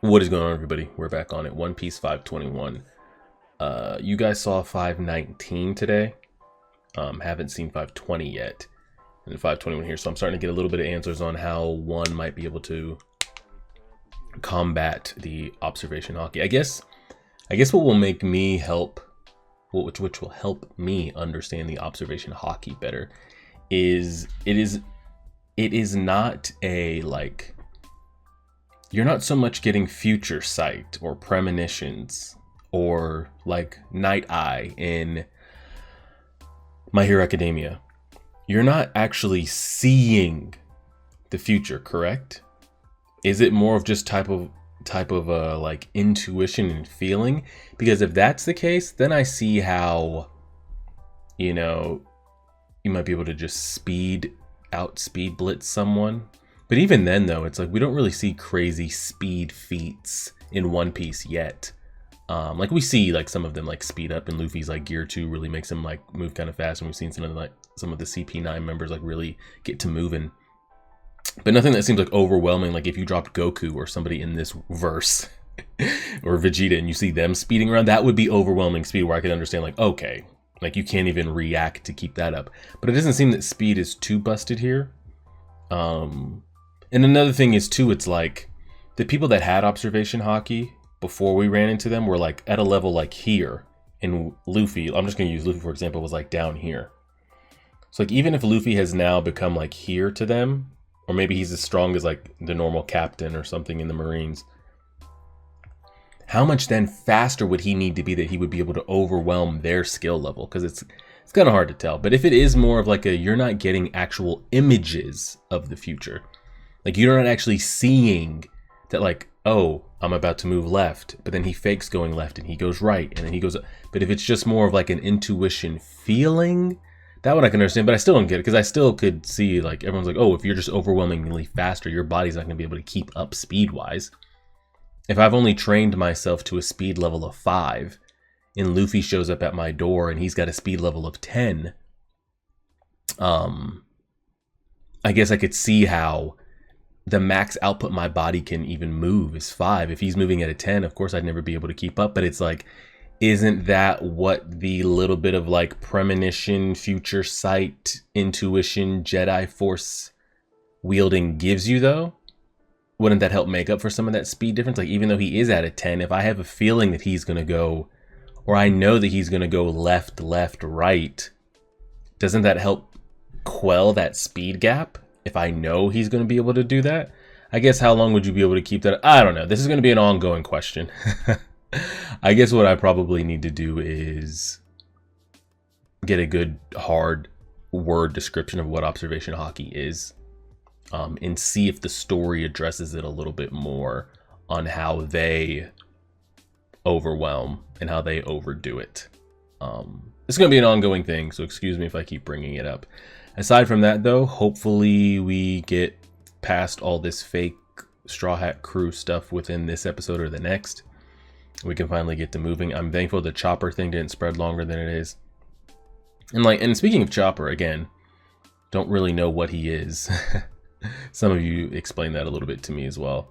What is going on, everybody? We're back on it. One Piece 521. You guys saw 519 today. Haven't seen 520 yet. And 521 here, so I'm starting to get a little bit of answers on how one might be able to combat the observation haki. I guess what will make me help, which will help me understand the observation haki better, is it is not a like. You're not so much getting future sight or premonitions or like night eye in My Hero Academia. You're not actually seeing the future, correct? Is it more of just type of like intuition and feeling? Because if that's the case, then I see how, you might be able to just speed blitz someone. But even then, though, it's like we don't really see crazy speed feats in One Piece yet. Like we see like some of them like speed up, and Luffy's like Gear 2 really makes him like move kind of fast, and we've seen some of the CP9 members like really get to moving. But nothing that seems like overwhelming. Like if you dropped Goku or somebody in this verse or Vegeta and you see them speeding around, that would be overwhelming speed where I could understand like, okay, like you can't even react to keep that up. But it doesn't seem that speed is too busted here. And another thing is too, it's like the people that had observation haki before we ran into them were like at a level like here, and Luffy, I'm just going to use Luffy for example, was like down here. So like even if Luffy has now become like here to them, or maybe he's as strong as like the normal captain or something in the Marines, how much then faster would he need to be that he would be able to overwhelm their skill level? Because it's kind of hard to tell. But if it is more of like you're not getting actual images of the future, like you're not actually seeing that like, oh, I'm about to move left, but then he fakes going left and he goes right and then he goes up. But if it's just more of like an intuition feeling, that one I can understand, but I still don't get it, because I still could see like everyone's like, oh, if you're just overwhelmingly faster, your body's not going to be able to keep up speed wise. If I've only trained myself to a speed level of 5 and Luffy shows up at my door and he's got a speed level of 10, I guess I could see how the max output my body can even move is 5. If he's moving at a 10, of course I'd never be able to keep up. But it's like, isn't that what the little bit of like premonition, future sight, intuition, Jedi force wielding gives you though? Wouldn't that help make up for some of that speed difference? Like even though he is at a 10, if I have a feeling that he's going to go, or I know that he's going to go left, right, doesn't that help quell that speed gap? If I know he's going to be able to do that, I guess how long would you be able to keep that? I don't know. This is going to be an ongoing question. I guess what I probably need to do is get a good hard word description of what observation haki is, and see if the story addresses it a little bit more on how they overwhelm and how they overdo it. It's going to be an ongoing thing, so excuse me if I keep bringing it up. Aside from that, though, hopefully we get past all this fake Straw Hat Crew stuff within this episode or the next. We can finally get to moving. I'm thankful the Chopper thing didn't spread longer than it is. And speaking of Chopper, again, don't really know what he is. Some of you explained that a little bit to me as well.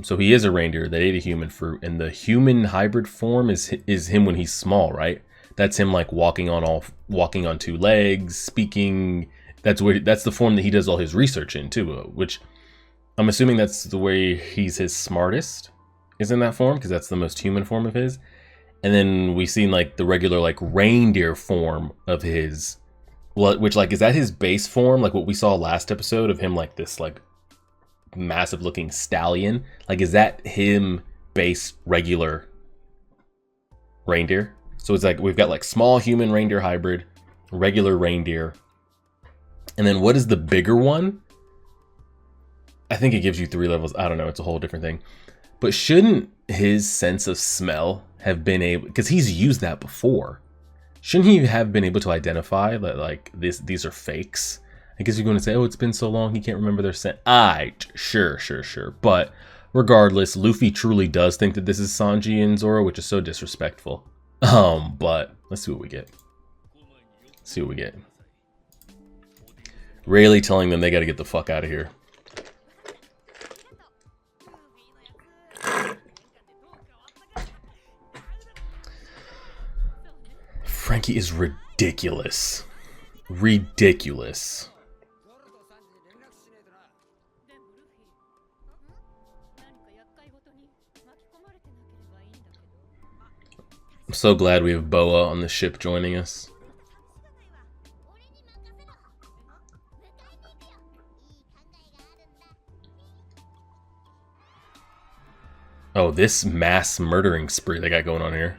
So he is a reindeer that ate a human fruit, and the human hybrid form is him when he's small, right? That's him like walking on 2 legs, speaking. That's the form that he does all his research in too, which I'm assuming that's the way he's his smartest, is in that form, because that's the most human form of his. And then we've seen like the regular like reindeer form of his, which like, is that his base form? Like what we saw last episode of him, like this like massive looking stallion. Like, is that him base regular reindeer? So it's like we've got like small human reindeer hybrid, regular reindeer, and then what is the bigger one? I think it gives you 3 levels. I don't know. It's a whole different thing. But shouldn't his sense of smell have been able, because he's used that before, shouldn't he have been able to identify that like these are fakes? I guess you're going to say, oh, it's been so long he can't remember their scent. Sure. But regardless, Luffy truly does think that this is Sanji and Zoro, which is so disrespectful. But let's see what we get. Rayleigh telling them they got to get the fuck out of here. Frankie is ridiculous. Ridiculous. I'm so glad we have Boa on the ship joining us. Oh, this mass murdering spree they got going on here.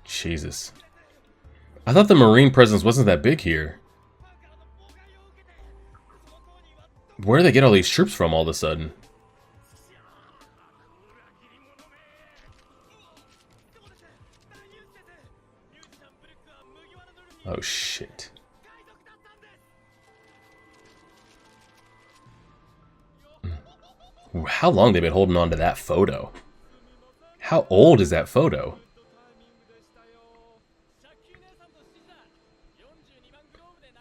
Jesus. I thought the Marine presence wasn't that big here. Where do they get all these troops from all of a sudden? Oh, shit. How long they've been holding on to that photo? How old is that photo?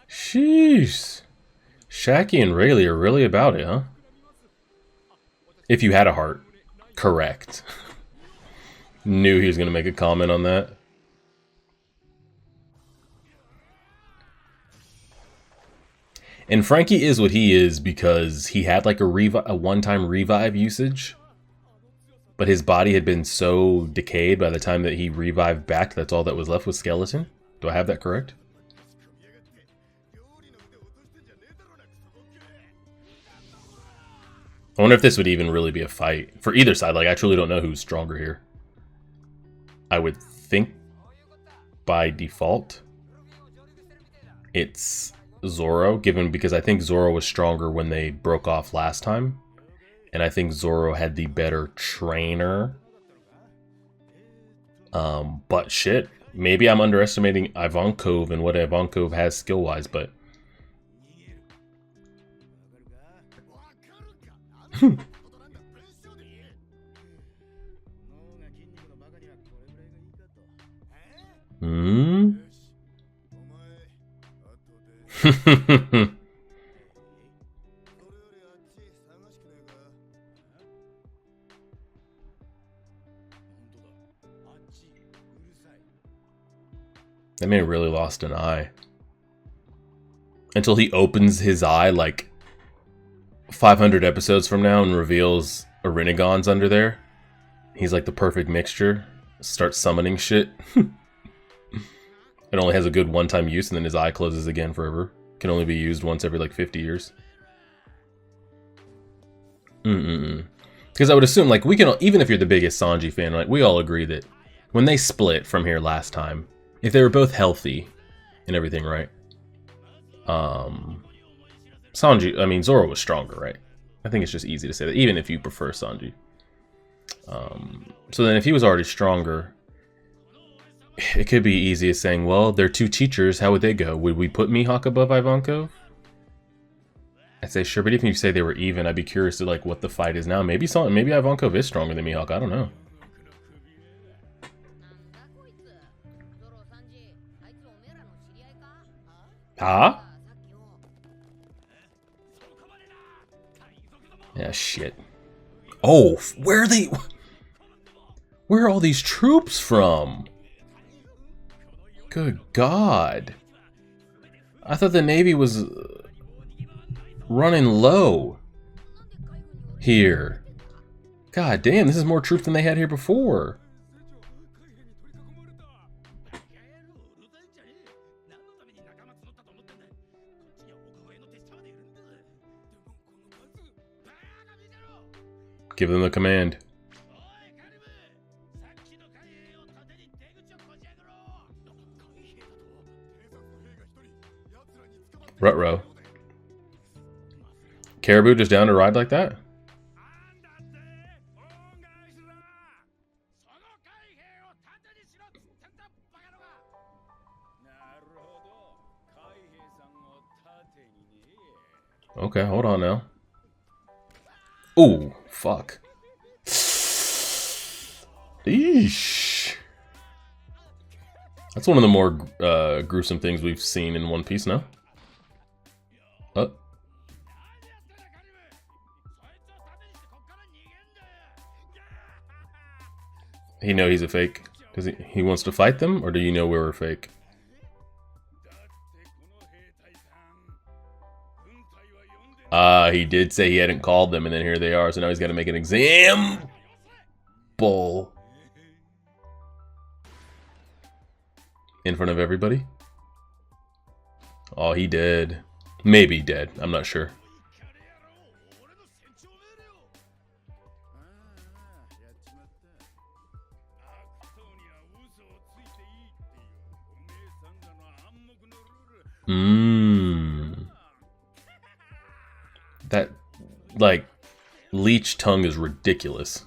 Sheesh. Haki and Rayleigh are really about it, huh? If you had a heart. Correct. Knew he was going to make a comment on that. And Frankie is what he is because he had like a one-time revive usage. But his body had been so decayed by the time that he revived back, that's all that was left was skeleton. Do I have that correct? I wonder if this would even really be a fight for either side. Like, I truly don't know who's stronger here. I would think by default it's Zoro, because I think Zoro was stronger when they broke off last time. And I think Zoro had the better trainer. But shit, maybe I'm underestimating Ivankov and what Ivankov has skill-wise, but... That man really lost an eye. Until he opens his eye like 500 episodes from now and reveals a Renegon's under there. He's like the perfect mixture. Starts summoning shit. It only has a good one-time use and then his eye closes again forever. Can only be used once every like 50 years. Because I would assume, like, we can, even if you're the biggest Sanji fan, like, we all agree that when they split from here last time, if they were both healthy and everything, right? Sanji, I mean, Zoro was stronger, right? I think it's just easy to say that, even if you prefer Sanji. So then if he was already stronger, it could be easy as saying, well, they're two teachers, how would they go? Would we put Mihawk above Ivankov? I'd say sure, but even if you say they were even, I'd be curious to like what the fight is now. Maybe Ivankov is stronger than Mihawk, I don't know. Huh? Yeah, shit. Oh, where are all these troops from? Good God. I thought the Navy was running low here. God damn, this is more troops than they had here before. Give them the command. Ruh-roh. Caribou just down to ride like that? Okay, hold on now. Ooh, fuck. Eesh. That's one of the more gruesome things we've seen in One Piece now. Oh. He know he's a fake? Does he wants to fight them, or do you know we're a fake? He did say he hadn't called them, and then here they are, so now he's got to make an example. In front of everybody? Oh, he did. Maybe dead. I'm not sure. That, like, leech tongue is ridiculous.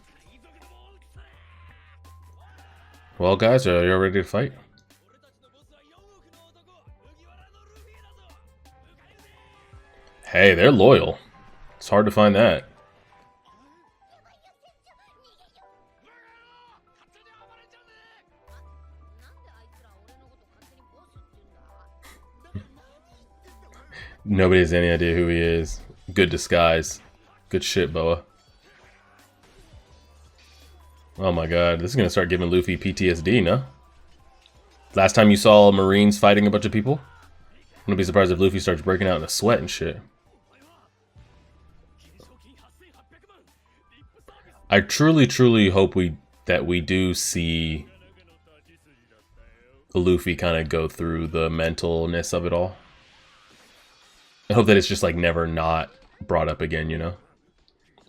Well, guys, are you ready to fight? Hey, they're loyal. It's hard to find that. Nobody has any idea who he is. Good disguise. Good shit, Boa. Oh my god, this is gonna start giving Luffy PTSD, no? Last time you saw Marines fighting a bunch of people? I'm gonna be surprised if Luffy starts breaking out in a sweat and shit. I truly hope that we do see Luffy kind of go through the mentalness of it all. I hope that it's just like never not brought up again, you know?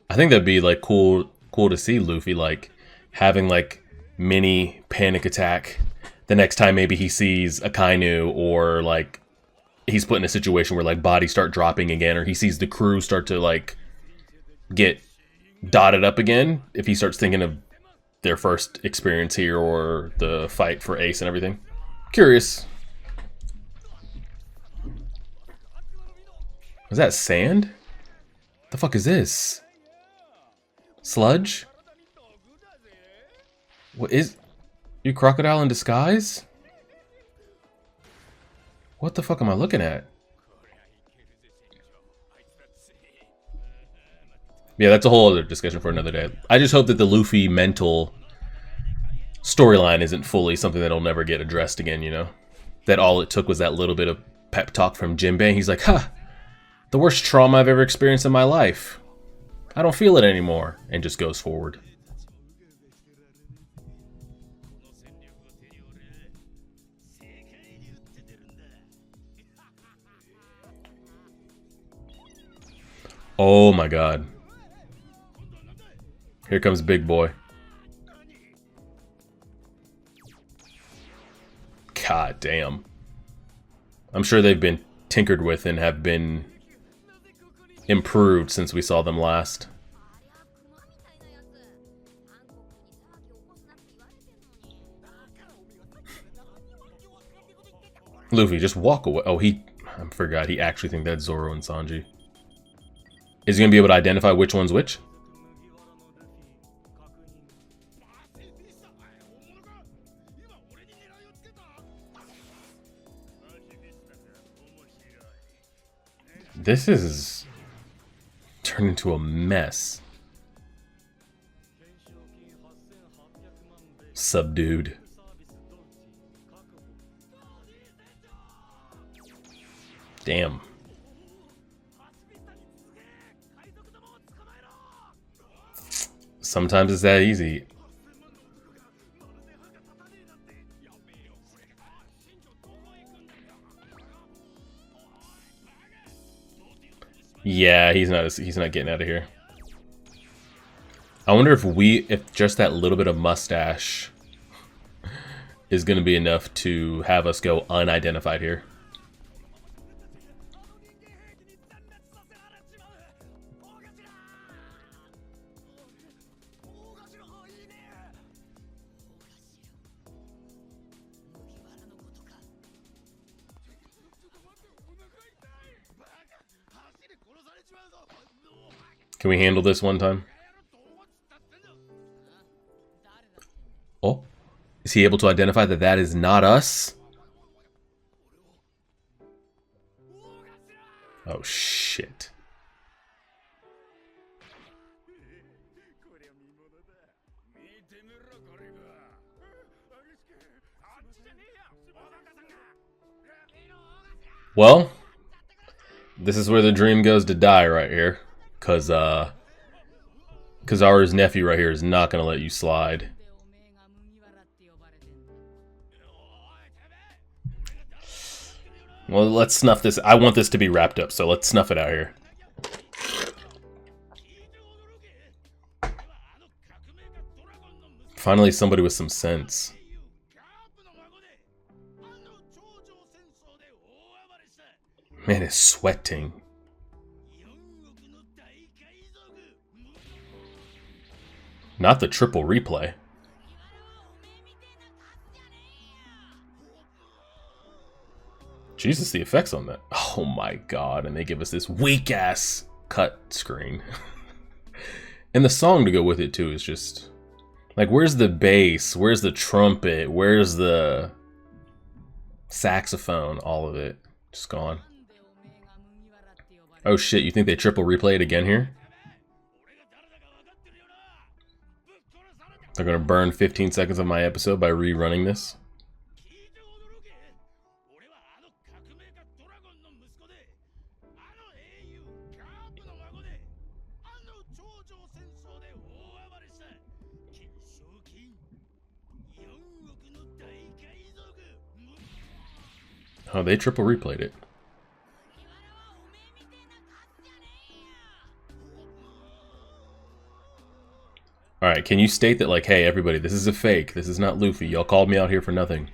I think that'd be like cool to see Luffy like having like mini panic attack the next time maybe he sees a Kainu, or like he's put in a situation where like bodies start dropping again, or he sees the crew start to like get dotted up again, if he starts thinking of their first experience here or the fight for Ace and everything. Curious. Is that sand? The fuck is this? Sludge? What is... You crocodile in disguise? What the fuck am I looking at? Yeah, that's a whole other discussion for another day. I just hope that the Luffy mental storyline isn't fully something that'll never get addressed again, you know? That all it took was that little bit of pep talk from Jinbei. He's like, huh, the worst trauma I've ever experienced in my life. I don't feel it anymore. And just goes forward. Oh my god. Here comes Big Boy. God damn. I'm sure they've been tinkered with and have been improved since we saw them last. Luffy, just walk away. Oh, I forgot. He actually thinks that's Zoro and Sanji. Is he going to be able to identify which one's which? This is turned into a mess. Subdued. Damn. Sometimes it's that easy. Yeah, he's not getting out of here. I wonder if just that little bit of mustache is going to be enough to have us go unidentified here. Can we handle this one time? Oh, is he able to identify that that is not us? Oh, shit. Well, this is where the dream goes to die right here. Because Kizaru's nephew right here is not going to let you slide. Well, let's snuff this. I want this to be wrapped up, so let's snuff it out here. Finally, somebody with some sense. Man, it's sweating. Not the triple replay. Jesus, the effects on that. Oh my god, and they give us this weak-ass cut screen. And the song to go with it, too, is just... Like, where's the bass? Where's the trumpet? Where's the saxophone? All of it. Just gone. Oh shit, you think they triple replay it again here? They're gonna burn 15 seconds of my episode by rerunning this? Oh, they triple replayed it. Alright, can you state that, like, hey, everybody, this is a fake. This is not Luffy. Y'all called me out here for nothing.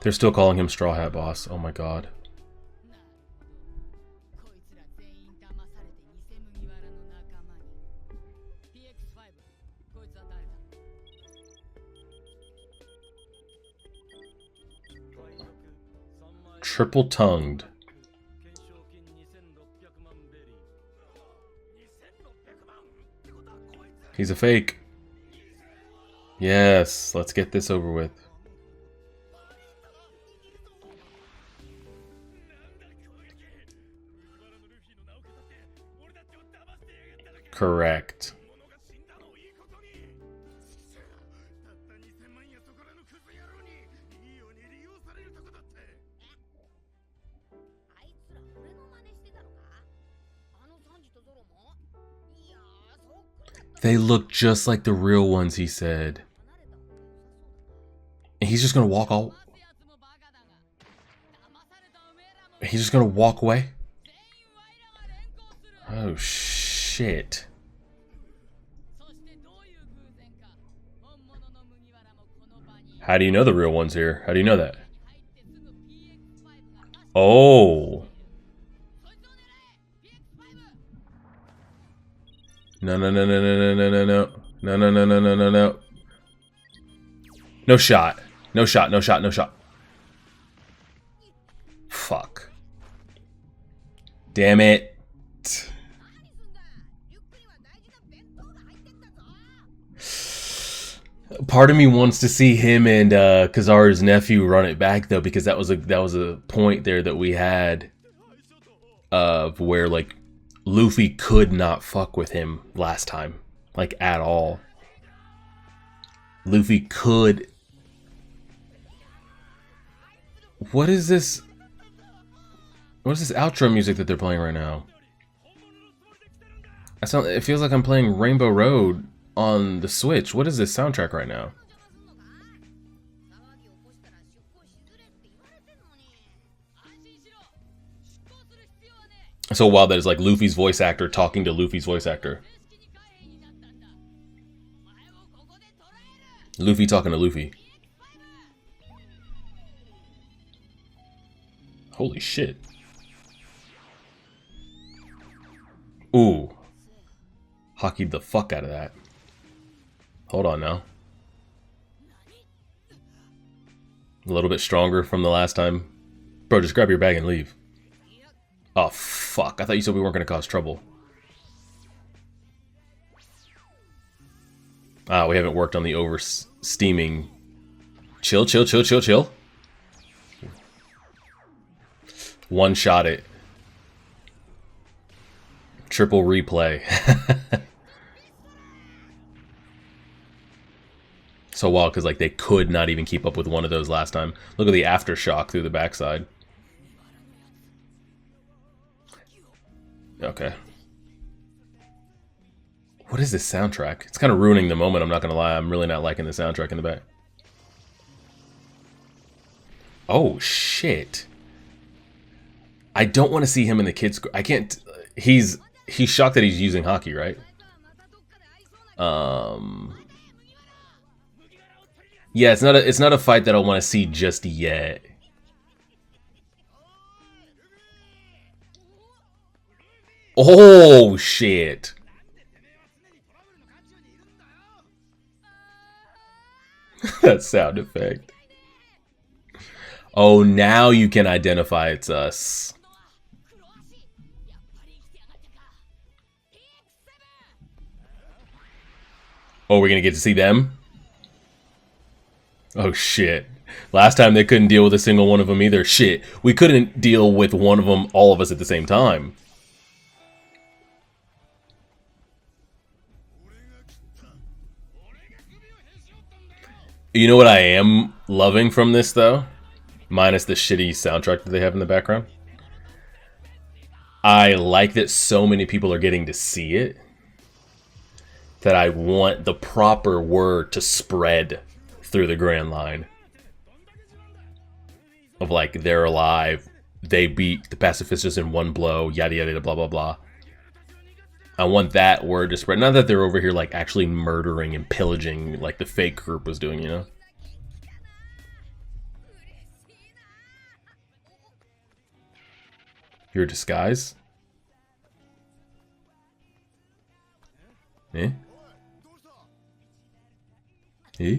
They're still calling him Straw Hat Boss. Oh my god. Triple-tongued. He's a fake. Yes, let's get this over with. Correct. They look just like the real ones, he said. And he's just gonna walk all... He's just gonna walk away? Oh, shit. How do you know the real one's here? How do you know that? Oh. No, no, no, no, no, no, no, no, no, no, no, no, no, no, no. No shot. No shot, no shot, no shot. Fuck. Damn it. Part of me wants to see him and Kizaru's nephew run it back though, because that was a point there that we had of where like Luffy could not fuck with him last time, like at all. Luffy could. What is this? What is this outro music that they're playing right now? It feels like I'm playing Rainbow Road on the Switch. What is this soundtrack right now? So wild that is like Luffy's voice actor talking to Luffy's voice actor. Luffy talking to Luffy. Holy shit. Ooh. Haki'd the fuck out of that. Hold on now. A little bit stronger from the last time. Bro, just grab your bag and leave. Oh, fuck. I thought you said we weren't going to cause trouble. Ah, we haven't worked on the over-steaming. Chill, chill, chill, chill, chill. One shot it. Triple replay. so wild because like they could not even keep up with one of those last time. Look at the aftershock through the backside. Okay. What is this soundtrack? It's kind of ruining the moment, I'm not gonna lie. I'm really not liking the soundtrack in the back. Oh shit. I don't want to see him in the kids. I can't. He's shocked that he's using Haki, right? Yeah, it's not a fight that I want to see just yet. Oh shit. That sound effect. Oh, now you can identify it's us. Oh, we're gonna get to see them? Oh shit. Last time they couldn't deal with a single one of them either. Shit. We couldn't deal with one of them, all of us at the same time. You know what I am loving from this though? Minus the shitty soundtrack that they have in the background. I like that so many people are getting to see it, that I want the proper word to spread through the Grand Line. Of like, they're alive, they beat the pacifists in one blow, yada yada blah blah blah. I want that word to spread. Not that they're over here like actually murdering and pillaging like the fake group was doing, you know? Your disguise? Eh? Eh?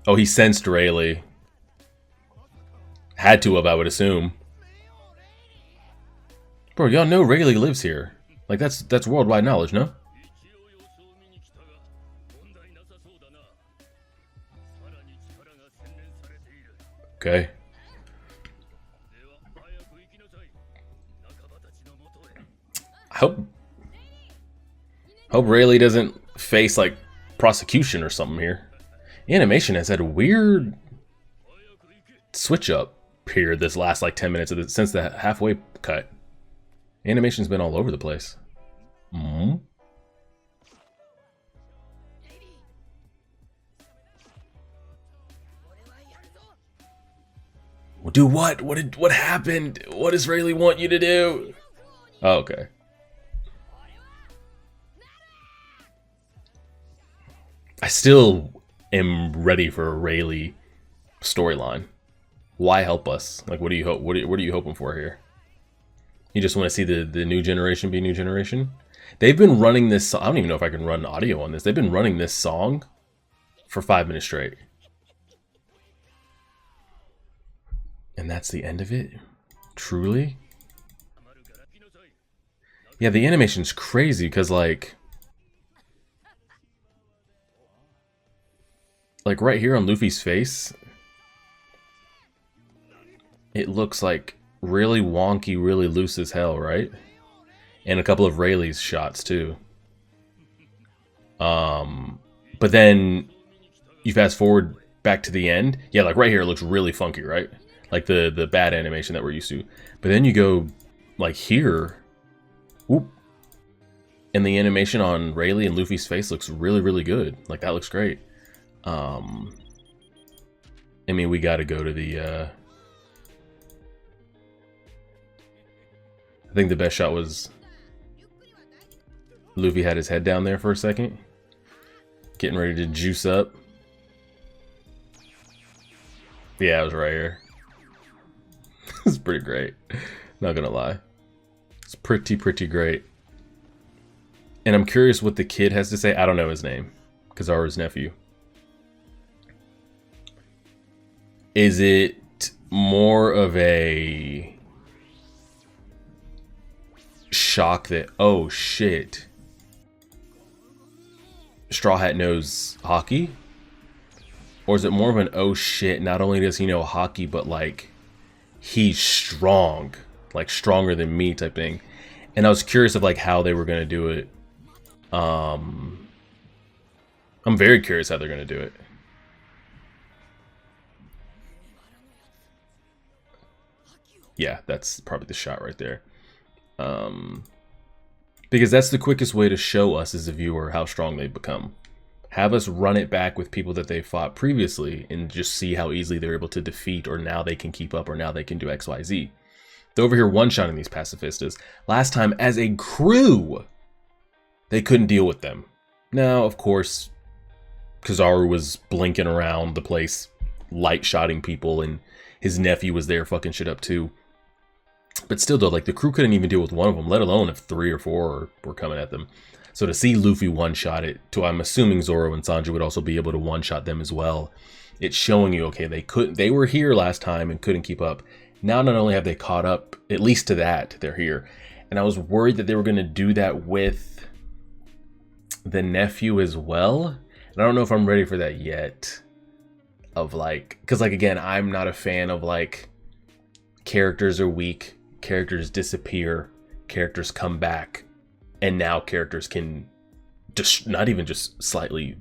Oh, he sensed Rayleigh. Had to have, I would assume. Bro, y'all know Rayleigh lives here. Like, that's worldwide knowledge, no? Okay. I hope Rayleigh doesn't face, like, prosecution or something here. Animation has had a weird switch up here this last, like, 10 minutes since the halfway cut. Animation's been all over the place. Mm-hmm. Do what? What happened? What does Rayleigh want you to do? Oh, okay. I still am ready for a Rayleigh storyline. Why help us? Like, what do you hope? What are you hoping for here? You just want to see the new generation be new generation? They've been running this. I don't even know if I can run audio on this. They've been running this song for 5 minutes straight. And that's the end of it? Truly? Yeah, the animation's crazy because like right here on Luffy's face, it looks like really wonky, really loose as hell, right? And a couple of Rayleigh's shots too. But then you fast forward back to the end. Yeah, like right here it looks really funky, right? Like the bad animation that we're used to. But then you go like here, whoop, and the animation on Rayleigh and Luffy's face looks really, really good. Like that looks great. I mean, we got to go to the. I think the best shot was Luffy had his head down there for a second, getting ready to juice up. Yeah, it was right here. It's pretty great. Not gonna lie. It's pretty great. And I'm curious what the kid has to say. I don't know his name. Kizaru's nephew. Is it more of a shock that, oh shit, Straw Hat knows Haki? Or is it more of an, oh shit, not only does he know Haki, but like he's strong, like stronger than me type thing? And I was curious of like how they were going to do it. I'm very curious how they're going to do it. Yeah, that's probably the shot right there. Because that's the quickest way to show us as a viewer how strong they've become. Have us run it back with people that they fought previously and just see how easily they're able to defeat, or now they can keep up, or now they can do XYZ. They're over here one-shotting these pacifistas. Last time, as a crew, they couldn't deal with them. Now, of course, Kizaru was blinking around the place, light-shotting people, and his nephew was there fucking shit up too. But still, though, like, the crew couldn't even deal with one of them, let alone if 3 or 4 were coming at them. So to see Luffy one-shot it, I'm assuming Zoro and Sanji would also be able to one-shot them as well. It's showing you, okay, they were here last time and couldn't keep up. Now, not only have they caught up, at least to that, they're here. And I was worried that they were going to do that with the nephew as well. And I don't know if I'm ready for that yet. Of like, because like, again, I'm not a fan of like, characters are weak, characters disappear, characters come back, and now characters can not even just slightly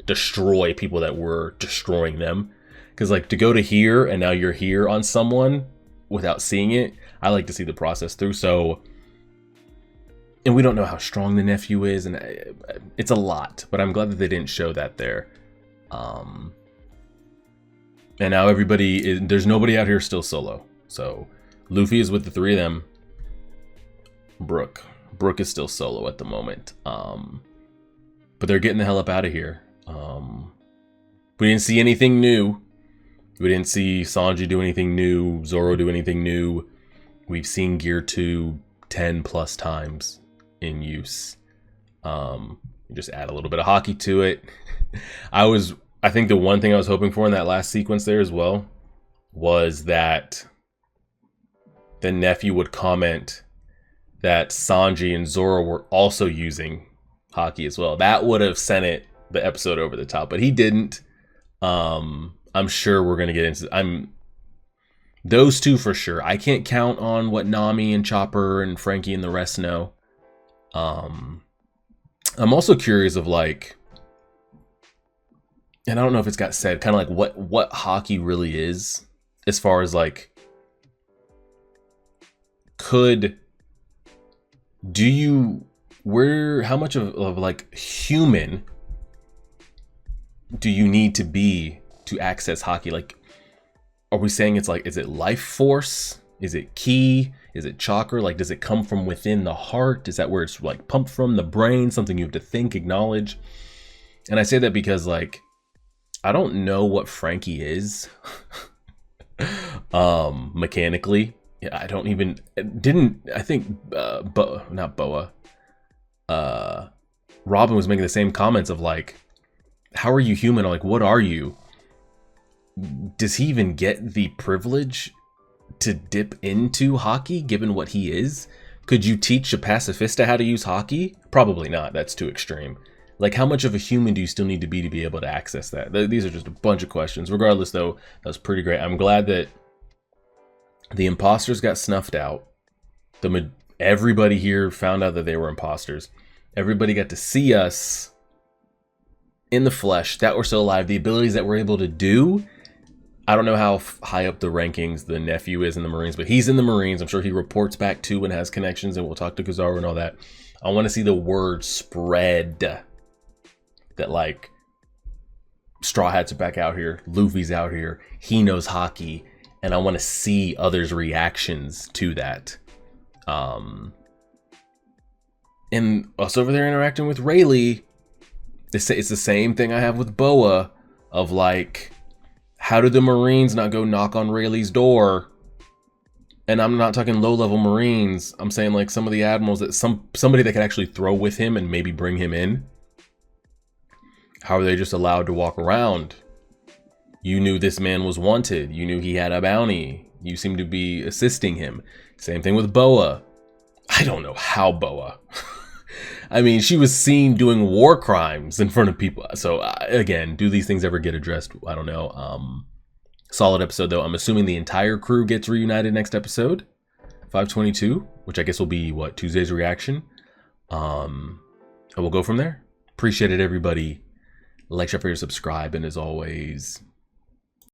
destroy people that were destroying them. Because like, to go to here and now you're here on someone without seeing it, I like to see the process through. So, and we don't know how strong the nephew is, and it's a lot, but I'm glad that they didn't show that there. And now there's nobody out here still solo. So Luffy is with the 3 of them. Brook is still solo at the moment. But they're getting the hell up out of here. We didn't see anything new. We didn't see Sanji do anything new, Zoro do anything new. We've seen Gear 2 10 plus times in use. Just add a little bit of Haki to it. I think the one thing I was hoping for in that last sequence there as well was that the nephew would comment that Sanji and Zoro were also using Haki as well. That would have sent the episode over the top, but he didn't. I'm sure we're going to get into those 2 for sure. I can't count on what Nami and Chopper and Frankie and the rest know. I'm also curious of like, and I don't know if it's got said, kind of like what Haki really is, as far as like, how much of like human do you need to be to access Haki? Like, are we saying it's like, is it life force? Is it ki? Is it chakra? Like, does it come from within the heart? Is that where it's like pumped from the brain? Something you have to think, acknowledge? And I say that because like, I don't know what Frankie is mechanically. I don't even I think not Boa. Robin was making the same comments of like, how are you human? Or like, what are you? Does he even get the privilege to dip into Haki given what he is? Could you teach a pacifista how to use Haki? Probably not. That's too extreme. Like, how much of a human do you still need to be able to access that? These are just a bunch of questions. Regardless, though, that was pretty great. I'm glad that the imposters got snuffed out. Everybody here found out that they were imposters. Everybody got to see us in the flesh, that we're still alive. The abilities that we're able to do. I don't know how high up the rankings the nephew is in the Marines, but he's in the Marines. I'm sure he reports back to and has connections, and we'll talk to Kizaru and all that. I want to see the word spread. That like, Straw Hats are back out here, Luffy's out here, he knows Haki, and I want to see others' reactions to that. And us over there interacting with Rayleigh, it's the same thing I have with Boa, of like, how did the Marines not go knock on Rayleigh's door? And I'm not talking low-level Marines, I'm saying like some of the admirals, that somebody that could actually throw with him and maybe bring him in. How are they just allowed to walk around? You knew this man was wanted. You knew he had a bounty. You seem to be assisting him. Same thing with Boa. I don't know how Boa. I mean, she was seen doing war crimes in front of people. So again, do these things ever get addressed? I don't know. Solid episode though. I'm assuming the entire crew gets reunited next episode. 522, which I guess will be what, Tuesday's reaction. And we'll go from there. Appreciate it, everybody. Like, share, favorite, subscribe, and as always,